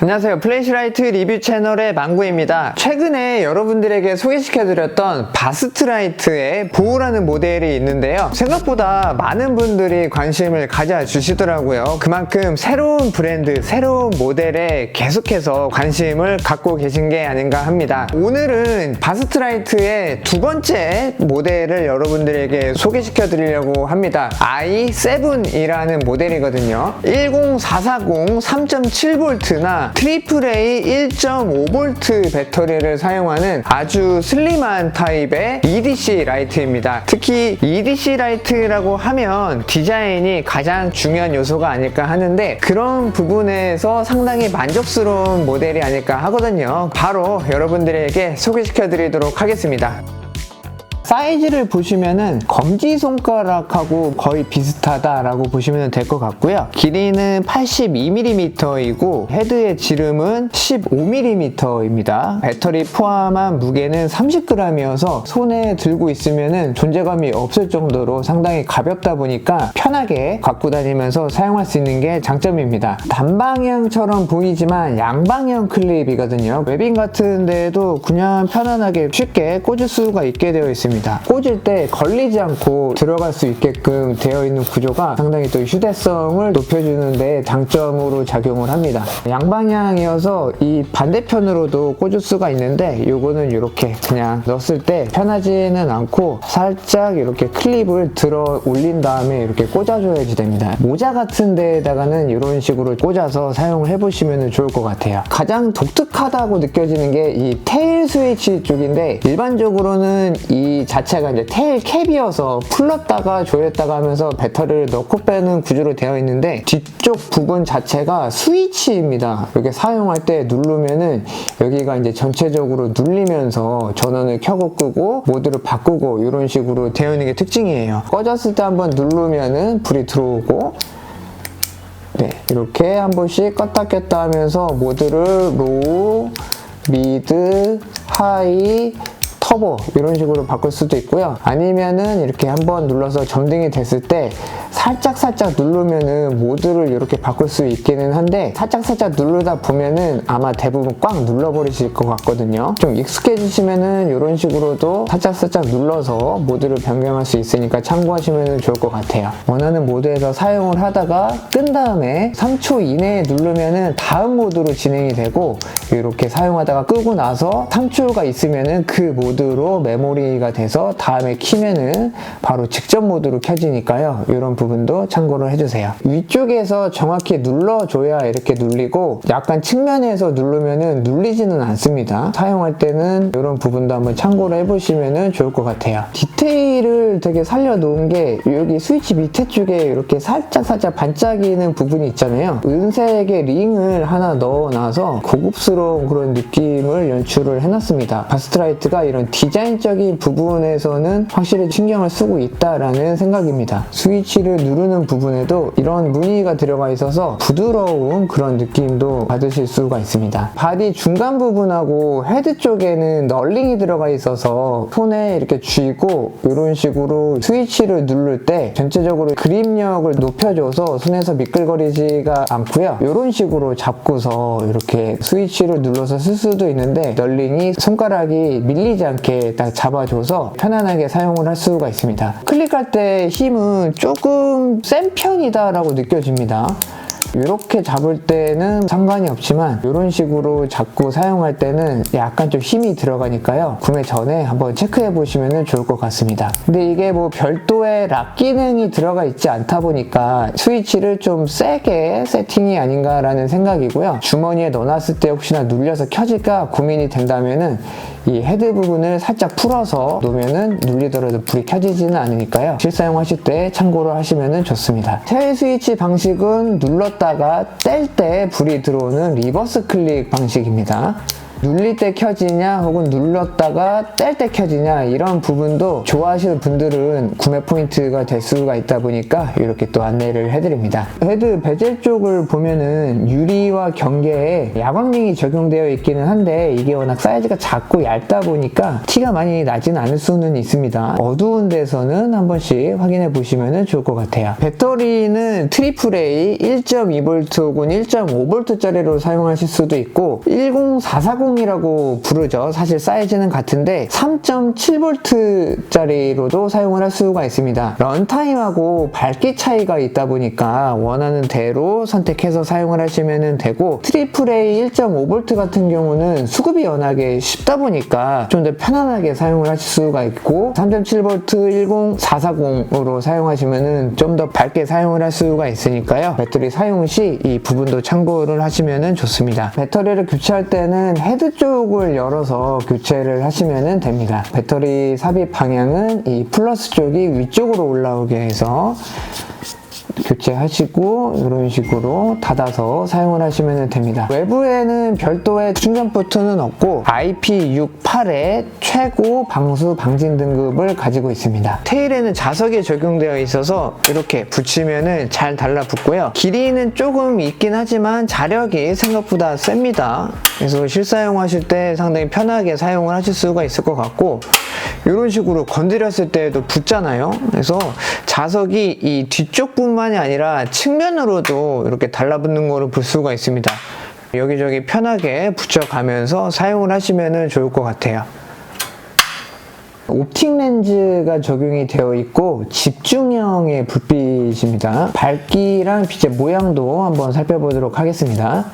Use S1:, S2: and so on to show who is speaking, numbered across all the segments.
S1: 안녕하세요. 플래시라이트 리뷰 채널의 망구입니다. 최근에 여러분들에게 소개시켜드렸던 바스트라이트의 보우라는 모델이 있는데요. 생각보다 많은 분들이 관심을 가져주시더라고요. 그만큼 새로운 브랜드, 새로운 모델에 계속해서 관심을 갖고 계신 게 아닌가 합니다. 오늘은 바스트라이트의 두 번째 모델을 여러분들에게 소개시켜드리려고 합니다. i7이라는 모델이거든요. 10440 3.7V나 AAA 1.5V 배터리를 사용하는 아주 슬림한 타입의 EDC 라이트입니다. 특히 EDC 라이트라고 하면 디자인이 가장 중요한 요소가 아닐까 하는데 그런 부분에서 상당히 만족스러운 모델이 아닐까 하거든요. 바로 여러분들에게 소개시켜 드리도록 하겠습니다. 사이즈를 보시면은 검지손가락하고 거의 비슷하다라고 보시면 될 것 같고요. 길이는 82mm이고 헤드의 지름은 15mm입니다. 배터리 포함한 무게는 30g이어서 손에 들고 있으면은 존재감이 없을 정도로 상당히 가볍다 보니까 편하게 갖고 다니면서 사용할 수 있는 게 장점입니다. 단방향처럼 보이지만 양방향 클립이거든요. 웨빙 같은 데에도 그냥 편안하게 쉽게 꽂을 수가 있게 되어 있습니다. 꽂을 때 걸리지 않고 들어갈 수 있게끔 되어 있는 구조가 상당히 또 휴대성을 높여주는 데 장점으로 작용을 합니다. 양방향이어서 이 반대편으로도 꽂을 수가 있는데 요거는 이렇게 그냥 넣었을 때 편하지는 않고 살짝 이렇게 클립을 들어 올린 다음에 이렇게 꽂아줘야지 됩니다. 모자 같은 데에다가는 이런 식으로 꽂아서 사용을 해보시면 좋을 것 같아요. 가장 독특하다고 느껴지는 게 이 테일 스위치 쪽인데 일반적으로는 이 자체가 이제 테일 캡이어서 풀렀다가 조였다가 하면서 배터리를 넣고 빼는 구조로 되어 있는데 뒤쪽 부분 자체가 스위치입니다. 이렇게 사용할 때 누르면은 여기가 이제 전체적으로 눌리면서 전원을 켜고 끄고 모드를 바꾸고 이런 식으로 되어 있는 게 특징이에요. 꺼졌을 때 한번 누르면은 불이 들어오고 이렇게 한 번씩 껐다 켰다 하면서 모드를 로우, 미드, 하이, 터보 이런 식으로 바꿀 수도 있고요. 아니면은 이렇게 한번 눌러서 점등이 됐을 때 살짝 누르면은 모드를 이렇게 바꿀 수 있기는 한데 살짝 누르다 보면은 아마 대부분 꽉 눌러버리실 것 같거든요. 좀 익숙해지시면은 이런 식으로도 살짝 눌러서 모드를 변경할 수 있으니까 참고하시면 좋을 것 같아요. 원하는 모드에서 사용을 하다가 끈 다음에 3초 이내에 누르면은 다음 모드로 진행이 되고 이렇게 사용하다가 끄고 나서 3초가 있으면은 그 모드로 메모리가 돼서 다음에 키면은 바로 직접 모드로 켜지니까요. 이런 부분도 참고를 해주세요. 위쪽에서 정확히 눌러줘야 이렇게 눌리고 약간 측면에서 누르면은 눌리지는 않습니다. 사용할 때는 이런 부분도 한번 참고를 해보시면 좋을 것 같아요. 디테일을 되게 살려놓은 게 여기 스위치 밑에 쪽에 이렇게 살짝 반짝이는 부분이 있잖아요. 은색의 링을 하나 넣어놔서 고급스러운 그런 느낌을 연출을 해놨습니다. 바스트라이트가 이런 디자인적인 부분에서는 확실히 신경을 쓰고 있다라는 생각입니다. 스위치를 누르는 부분에도 이런 무늬가 들어가 있어서 부드러운 그런 느낌도 받으실 수가 있습니다. 바디 중간 부분하고 헤드 쪽에는 널링이 들어가 있어서 손에 이렇게 쥐고 이런 식으로 스위치를 누를 때 전체적으로 그립력을 높여줘서 손에서 미끌거리지가 않고요. 이런 식으로 잡고서 이렇게 스위치를 눌러서 쓸 수도 있는데 널링이 손가락이 밀리지 않게 딱 잡아줘서 편안하게 사용을 할 수가 있습니다. 클릭할 때 힘은 조금 센 편이다 라고 느껴집니다. 이렇게 잡을 때는 상관이 없지만 이런 식으로 잡고 사용할 때는 약간 좀 힘이 들어가니까요. 구매 전에 한번 체크해 보시면 좋을 것 같습니다. 근데 이게 뭐 별도의 락 기능이 들어가 있지 않다 보니까 스위치를 좀 세게 세팅이 아닌가라는 생각이고요. 주머니에 넣어놨을 때 혹시나 눌려서 켜질까 고민이 된다면은 이 헤드 부분을 살짝 풀어서 놓으면은 눌리더라도 불이 켜지지는 않으니까요. 실사용하실 때 참고를 하시면 좋습니다. 테일 스위치 방식은 눌렀다가 뗄 때 불이 들어오는 리버스 클릭 방식입니다. 눌릴 때 켜지냐 혹은 눌렀다가 뗄 때 켜지냐 이런 부분도 좋아하시는 분들은 구매 포인트가 될 수가 있다 보니까 이렇게 또 안내를 해드립니다. 헤드 베젤 쪽을 보면은 유리와 경계에 야광링이 적용되어 있기는 한데 이게 워낙 사이즈가 작고 얇다 보니까 티가 많이 나지는 않을 수는 있습니다. 어두운 데서는 한 번씩 확인해 보시면 좋을 것 같아요. 배터리는 AAA 1.2V 혹은 1.5V짜리로 사용하실 수도 있고 10440이라고 부르죠. 사실 사이즈는 같은데 3.7V짜리로도 사용을 할 수가 있습니다. 런타임하고 밝기 차이가 있다 보니까 원하는 대로 선택해서 사용을 하시면 되고 AAA 1.5V 같은 경우는 수급이 워낙에 쉽다 보니까 좀 더 편안하게 사용을 하실 수가 있고 3.7V 10440으로 사용하시면 좀 더 밝게 사용을 할 수가 있으니까요. 배터리 사용 시 이 부분도 참고를 하시면 좋습니다. 배터리를 교체할 때는 헤드 쪽을 열어서 교체를 하시면 됩니다. 배터리 삽입 방향은 이 플러스 쪽이 위쪽으로 올라오게 해서 교체하시고 이런 식으로 닫아서 사용을 하시면 됩니다. 외부에는 별도의 충전 포트는 없고 IP68의 최고 방수 방진 등급을 가지고 있습니다. 테일에는 자석이 적용되어 있어서 이렇게 붙이면 잘 달라붙고요. 길이는 조금 있긴 하지만 자력이 생각보다 셉니다. 그래서 실사용하실 때 상당히 편하게 사용을 하실 수가 있을 것 같고 이런 식으로 건드렸을 때도 붙잖아요. 그래서 자석이 이 뒤쪽뿐만이 아니라 측면으로도 이렇게 달라붙는 거를 볼 수가 있습니다. 여기저기 편하게 붙여가면서 사용을 하시면 좋을 것 같아요. 옵틱 렌즈가 적용이 되어 있고 집중형의 불빛입니다. 밝기랑 빛의 모양도 한번 살펴보도록 하겠습니다.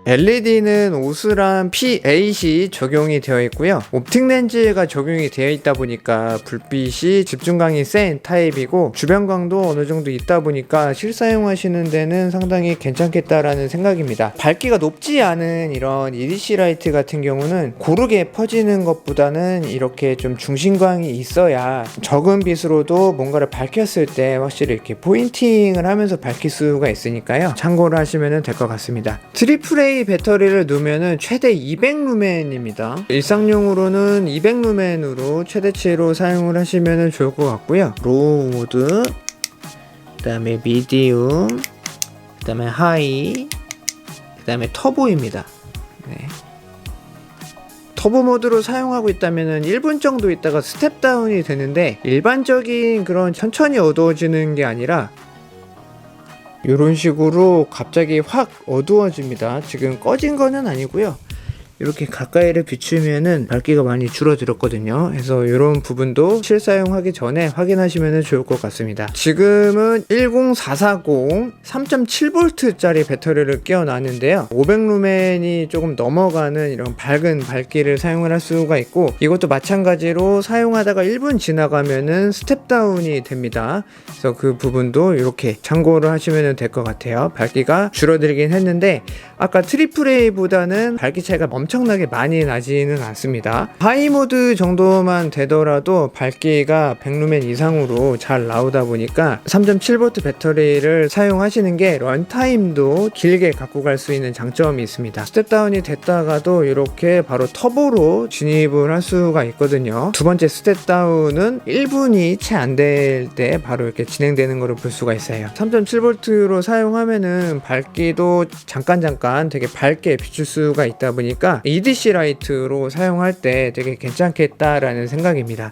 S1: LED는 오스람 P8이 적용이 되어 있고요. 옵틱 렌즈가 적용이 되어 있다 보니까 불빛이 집중광이 센 타입이고 주변광도 어느 정도 있다 보니까 실사용하시는 데는 상당히 괜찮겠다라는 생각입니다. 밝기가 높지 않은 이런 EDC 라이트 같은 경우는 고르게 퍼지는 것보다는 이렇게 좀 중심광이 있어야 적은 빛으로도 뭔가를 밝혔을 때 확실히 이렇게 포인팅을 하면서 밝힐 수가 있으니까요. 참고를 하시면 될 것 같습니다. AAA 배터리를 놓으면 최대 200루멘입니다. 일상용으로는 200루멘으로 최대치로 사용을 하시면 좋을 것 같고요. 로우 모드, 그 다음에 미디움, 그 다음에 하이, 그 다음에 터보입니다. 네. 터보 모드로 사용하고 있다면 1분 정도 있다가 스텝 다운이 되는데 일반적인 그런 천천히 어두워지는 게 아니라 이런 식으로 갑자기 확 어두워집니다. 지금 꺼진 거는 아니고요. 이렇게 가까이를 비추면은 밝기가 많이 줄어들었거든요. 그래서 이런 부분도 실사용하기 전에 확인하시면 좋을 것 같습니다. 지금은 10440 3.7V짜리 배터리를 끼워놨는데요. 500루멘이 조금 넘어가는 이런 밝은 밝기를 사용을 할 수가 있고 이것도 마찬가지로 사용하다가 1분 지나가면은 스텝 다운이 됩니다. 그래서 그 부분도 이렇게 참고를 하시면 될 것 같아요. 밝기가 줄어들긴 했는데 아까 AAA보다는 밝기 차이가 엄청나게 많이 나지는 않습니다. 하이 모드 정도만 되더라도 밝기가 100루멘 이상으로 잘 나오다 보니까 3.7V 배터리를 사용하시는 게 런타임도 길게 갖고 갈 수 있는 장점이 있습니다. 스텝다운이 됐다가도 이렇게 바로 터보로 진입을 할 수가 있거든요. 두 번째 스텝다운은 1분이 채 안 될 때 바로 이렇게 진행되는 것을 볼 수가 있어요. 3.7V로 사용하면은 밝기도 잠깐 되게 밝게 비출 수가 있다 보니까 EDC 라이트로 사용할 때 되게 괜찮겠다라는 생각입니다.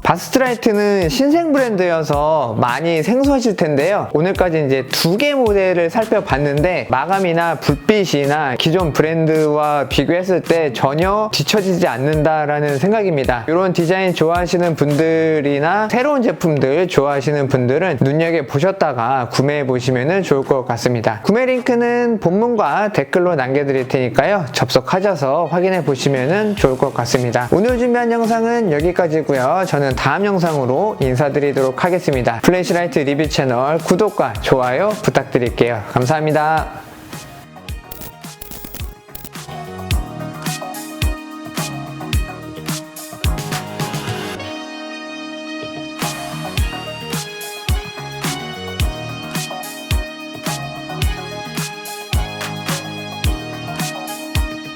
S1: 바스트라이트는 신생 브랜드여서 많이 생소하실 텐데요. 오늘까지 이제 2개 모델을 살펴봤는데 마감이나 불빛이나 기존 브랜드와 비교했을 때 전혀 뒤처지지 않는다라는 생각입니다. 이런 디자인 좋아하시는 분들이나 새로운 제품들 좋아하시는 분들은 눈여겨보셨다가 구매해 보시면 좋을 것 같습니다. 구매 링크는 본문과 댓글로 남겨드릴 테니까요. 접속하셔서 확인해 보시면 좋을 것 같습니다. 오늘 준비한 영상은 여기까지고요. 저는 다음 영상으로 인사드리도록 하겠습니다. 플래시라이트 리뷰 채널 구독과 좋아요 부탁드릴게요. 감사합니다.